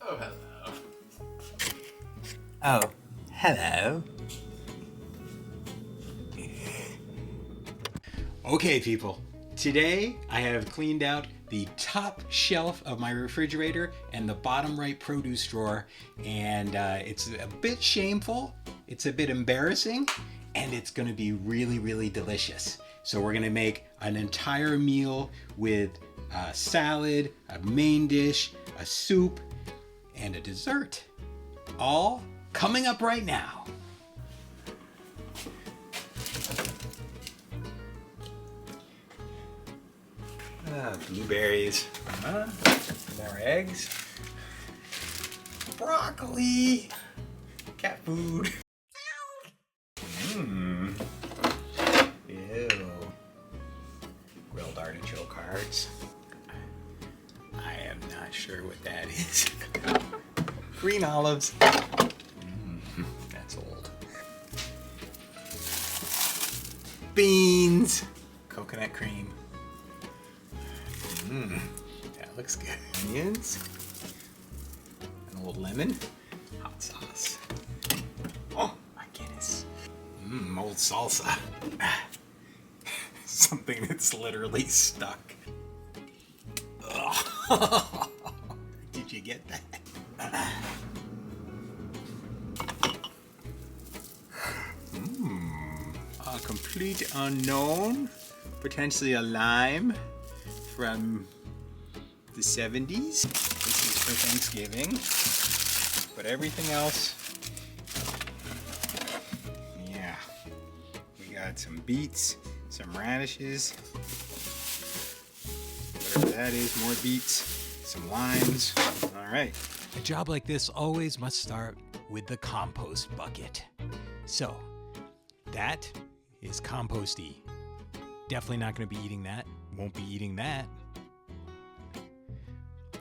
Oh, hello. Oh, hello. Okay, people. Today I have cleaned out the top shelf of my refrigerator and the bottom right produce drawer, and it's a bit shameful, it's a bit embarrassing, and it's going to be really, really delicious. So we're going to make an entire meal with a salad, a main dish, a soup, and a dessert. All coming up right now. Blueberries, more eggs, broccoli, cat food. Ew. Grilled artichoke hearts. I am not sure what that is. Green olives. That's old. Beans. Coconut cream. That looks good. Onions. An old lemon. Hot sauce. Oh my goodness. Old salsa. Something that's literally stuck. Ugh. Did you get that? A complete unknown. Potentially a lime from the 70s. This is for Thanksgiving. But everything else, yeah. We got some beets, some radishes, whatever that is, more beets, some limes. All right. A job like this always must start with the compost bucket. So that is composty. Definitely not going to be eating that. Won't be eating that.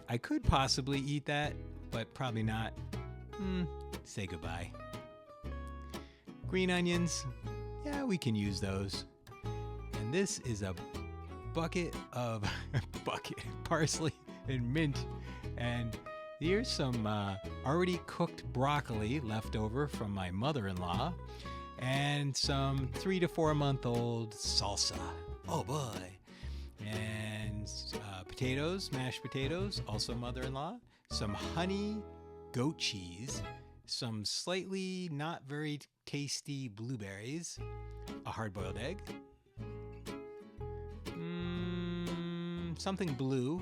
I could possibly eat that, but probably not. Say goodbye. Green onions. Yeah, we can use those. And this is a bucket of parsley and mint. And here's some already cooked broccoli left over from my mother-in-law. And some 3 to 4 month old salsa. Oh boy. And potatoes, mashed potatoes, also mother-in-law. Some honey goat cheese. Some slightly not very tasty blueberries. A hard-boiled egg. Something blue.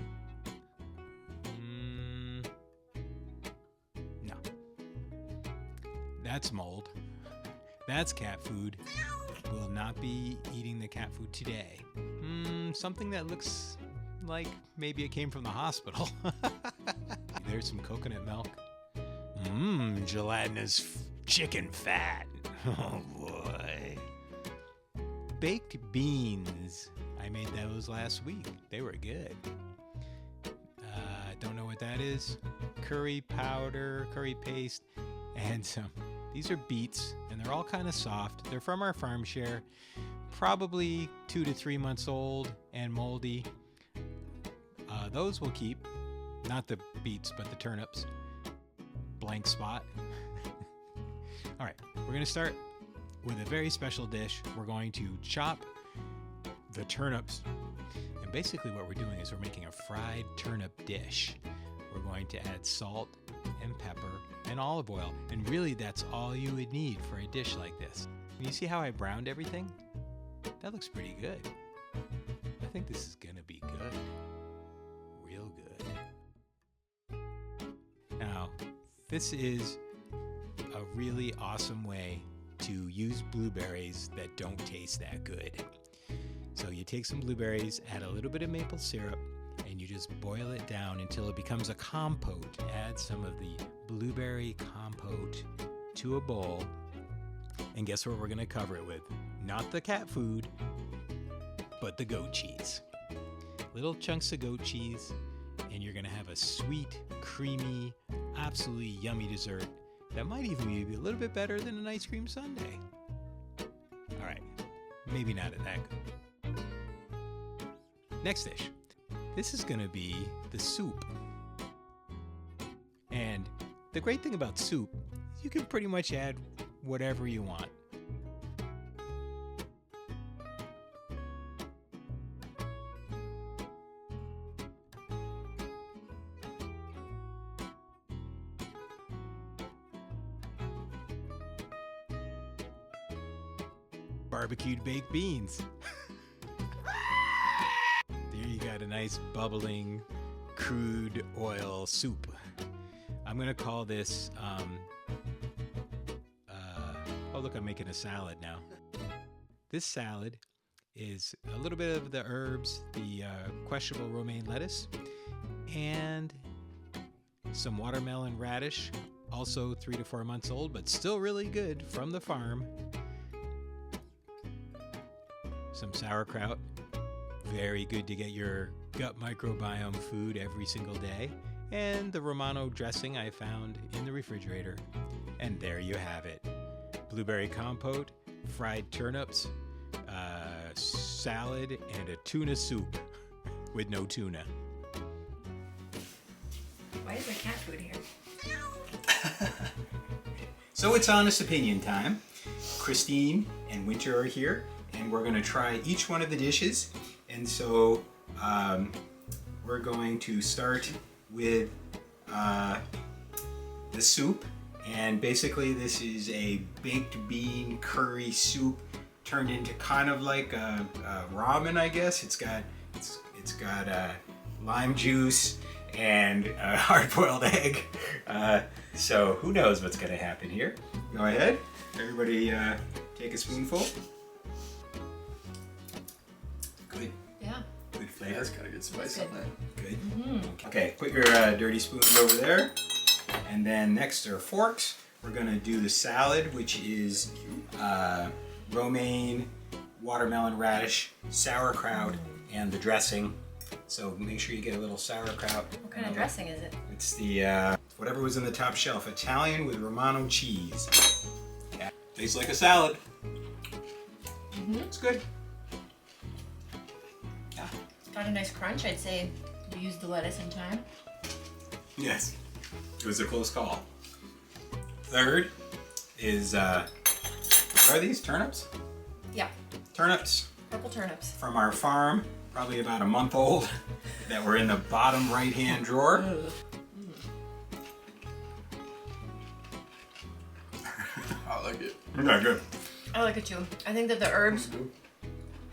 No. That's mold. That's cat food. Will not be eating the cat food today. Something that looks like maybe it came from the hospital. There's some coconut milk. Gelatinous chicken fat. Oh boy. Baked beans. I made those last week. They were good. Don't know what that is. Curry powder, curry paste, and some. These are beets, and they're all kind of soft. They're from our farm share. Probably 2 to 3 months old and moldy. Those will keep. Not the beets, but the turnips. Blank spot. All right, we're going to start with a very special dish. We're going to chop the turnips. And basically what we're doing is we're making a fried turnip dish. We're going to add salt and pepper and olive oil. And really that's all you would need for a dish like this. You see how I browned everything? That looks pretty good. I think this is gonna be good. Real good. Now, this is a really awesome way to use blueberries that don't taste that good. So you take some blueberries, add a little bit of maple syrup, and you just boil it down until it becomes a compote. Add some of the blueberry compote to a bowl, and guess what we're gonna cover it with? Not the cat food, but the goat cheese. Little chunks of goat cheese, and you're gonna have a sweet, creamy, absolutely yummy dessert that might even be a little bit better than an ice cream sundae. All right, maybe not that good. Next dish. This is gonna be the soup. And The great thing about soup, you can pretty much add whatever you want. Barbecued baked beans. There you got a nice bubbling crude oil soup. I'm gonna call this oh look, I'm making a salad now. This salad is a little bit of the herbs, the questionable romaine lettuce, and some watermelon radish, also 3 to 4 months old, but still really good from the farm. Some sauerkraut, very good to get your gut microbiome food every single day, and the Romano dressing I found in the refrigerator. And there you have it. Blueberry compote, fried turnips, salad, and a tuna soup with no tuna. Why is there cat food here? So it's honest opinion time. Christine and Winter are here, and we're going to try each one of the dishes. And so we're going to start with the soup. And basically this is a baked bean curry soup turned into kind of like a ramen, I guess. It's got lime juice and a hard-boiled egg. So who knows what's going to happen here. Go ahead. Everybody take a spoonful. Good. Yeah. Good flavor. That's got a good spice on that. Good. Mm-hmm. Okay, put your dirty spoons over there. And then next are forks. We're going to do the salad, which is romaine, watermelon radish, sauerkraut, and the dressing. So make sure you get a little sauerkraut. What kind of dressing is it? It's the whatever was in the top shelf. Italian with Romano cheese. Yeah. Tastes like a salad. Mm-hmm. It's good. Yeah. Got a nice crunch. I'd say you used the lettuce in time. Yes. It was a close call. Third is what are these? Turnips? Yeah. Turnips Purple turnips. from our farm, probably about a month old, that were in the bottom right-hand drawer. I like it. Yeah, good. I like it too. I think that the herbs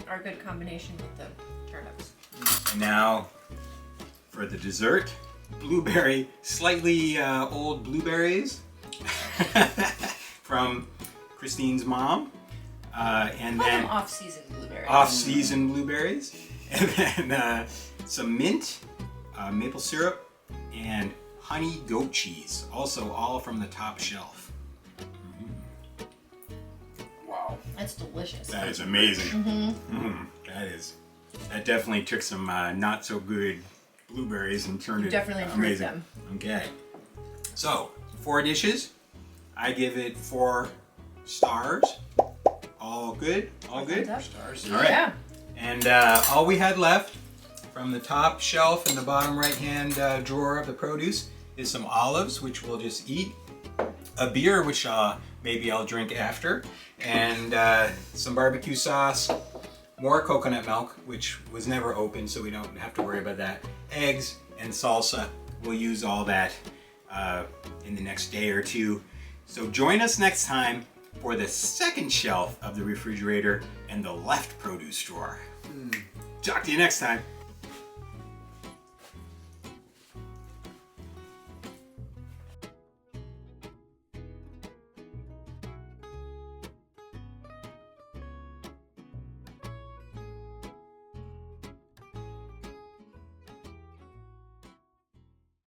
are a good combination with the turnips. And now for the dessert, blueberry, slightly old blueberries from Christine's mom. And Call then them off-season blueberries. off-season blueberries. And then some mint, maple syrup, and honey goat cheese. Also all from the top shelf. Wow. That's delicious. That is amazing. That definitely took some not so good blueberries and turned it definitely improved amazing. them. Okay. So 4 dishes. I give it 4 stars. All good. All good. Thumbs up. Stars. All right. Yeah. And all we had left from the top shelf in the bottom right-hand drawer of the produce is some olives, which we'll just eat. A beer, which maybe I'll drink after. And some barbecue sauce. More coconut milk, which was never opened, so we don't have to worry about that. Eggs and salsa. We'll use all that in the next day or two. So join us next time for the second shelf of the refrigerator and the left produce drawer. Talk to you next time.